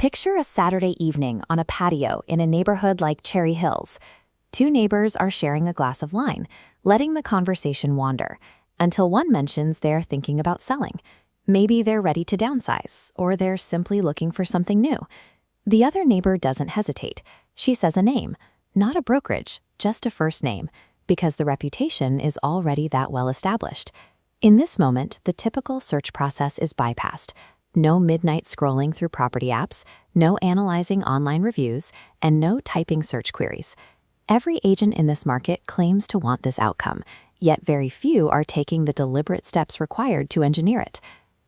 Picture a Saturday evening on a patio in a neighborhood like Cherry Hills. Two neighbors are sharing a glass of wine, letting the conversation wander, until one mentions they're thinking about selling. Maybe they're ready to downsize, or they're simply looking for something new. The other neighbor doesn't hesitate. She says a name, not a brokerage, just a first name, because the reputation is already that well established. In this moment, the typical search process is bypassed. No midnight scrolling through property apps, no analyzing online reviews, and no typing search queries. Every agent in this market claims to want this outcome, yet very few are taking the deliberate steps required to engineer it.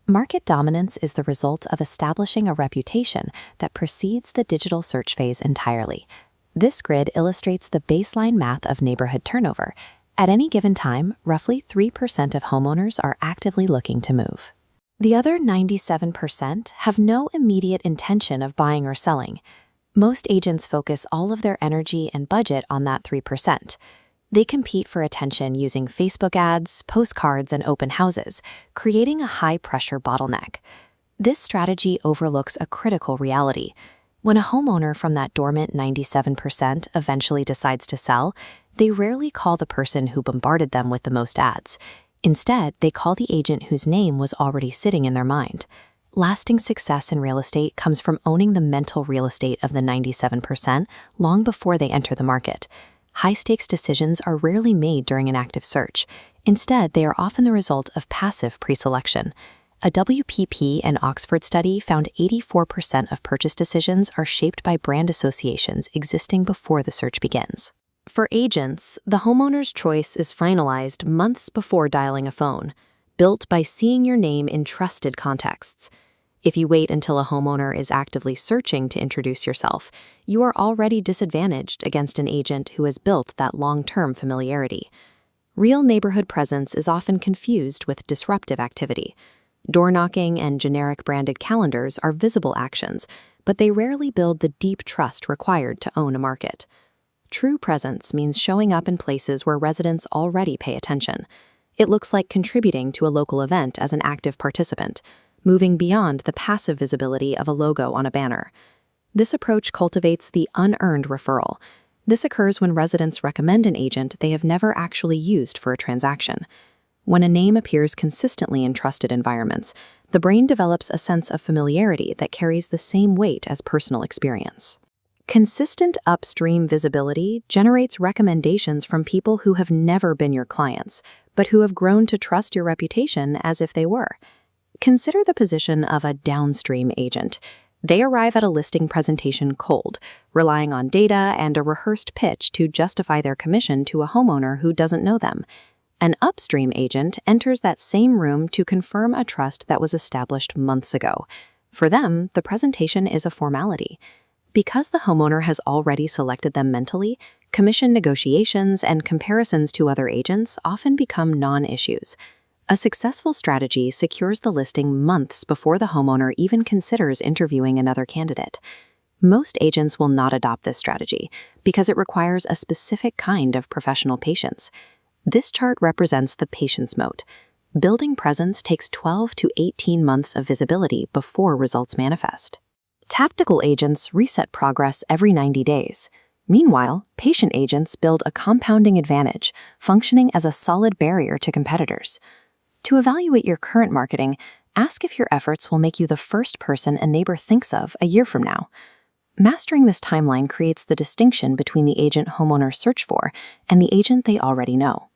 Market dominance is the result of establishing a reputation that precedes the digital search phase entirely. This grid illustrates the baseline math of neighborhood turnover. At any given time, roughly 3% of homeowners are actively looking to move. The other 97% have no immediate intention of buying or selling. Most agents focus all of their energy and budget on that 3%. They compete for attention using Facebook ads, postcards, and open houses, creating a high-pressure bottleneck. This strategy overlooks a critical reality. When a homeowner from that dormant 97% eventually decides to sell, they rarely call the person who bombarded them with the most ads. Instead, they call the agent whose name was already sitting in their mind. Lasting success in real estate comes from owning the mental real estate of the 97% long before they enter the market. High-stakes decisions are rarely made during an active search. Instead, they are often the result of passive pre-selection. A WPP and Oxford study found 84% of purchase decisions are shaped by brand associations existing before the search begins. For agents, the homeowner's choice is finalized months before dialing a phone, built by seeing your name in trusted contexts. If you wait until a homeowner is actively searching to introduce yourself, you are already disadvantaged against an agent who has built that long-term familiarity. Real neighborhood presence is often confused with disruptive activity. Door-knocking and generic branded calendars are visible actions, but they rarely build the deep trust required to own a market. True presence means showing up in places where residents already pay attention. It looks like contributing to a local event as an active participant, moving beyond the passive visibility of a logo on a banner. This approach cultivates the unearned referral. This occurs when residents recommend an agent they have never actually used for a transaction. When a name appears consistently in trusted environments, the brain develops a sense of familiarity that carries the same weight as personal experience. Consistent upstream visibility generates recommendations from people who have never been your clients, but who have grown to trust your reputation as if they were. Consider the position of a downstream agent. They arrive at a listing presentation cold, relying on data and a rehearsed pitch to justify their commission to a homeowner who doesn't know them. An upstream agent enters that same room to confirm a trust that was established months ago. For them, the presentation is a formality. Because the homeowner has already selected them mentally, commission negotiations and comparisons to other agents often become non-issues. A successful strategy secures the listing months before the homeowner even considers interviewing another candidate. Most agents will not adopt this strategy because it requires a specific kind of professional patience. This chart represents the patience moat. Building presence takes 12 to 18 months of visibility before results manifest. Tactical agents reset progress every 90 days. Meanwhile, patient agents build a compounding advantage, functioning as a solid barrier to competitors. To evaluate your current marketing, ask if your efforts will make you the first person a neighbor thinks of a year from now. Mastering this timeline creates the distinction between the agent homeowners search for and the agent they already know.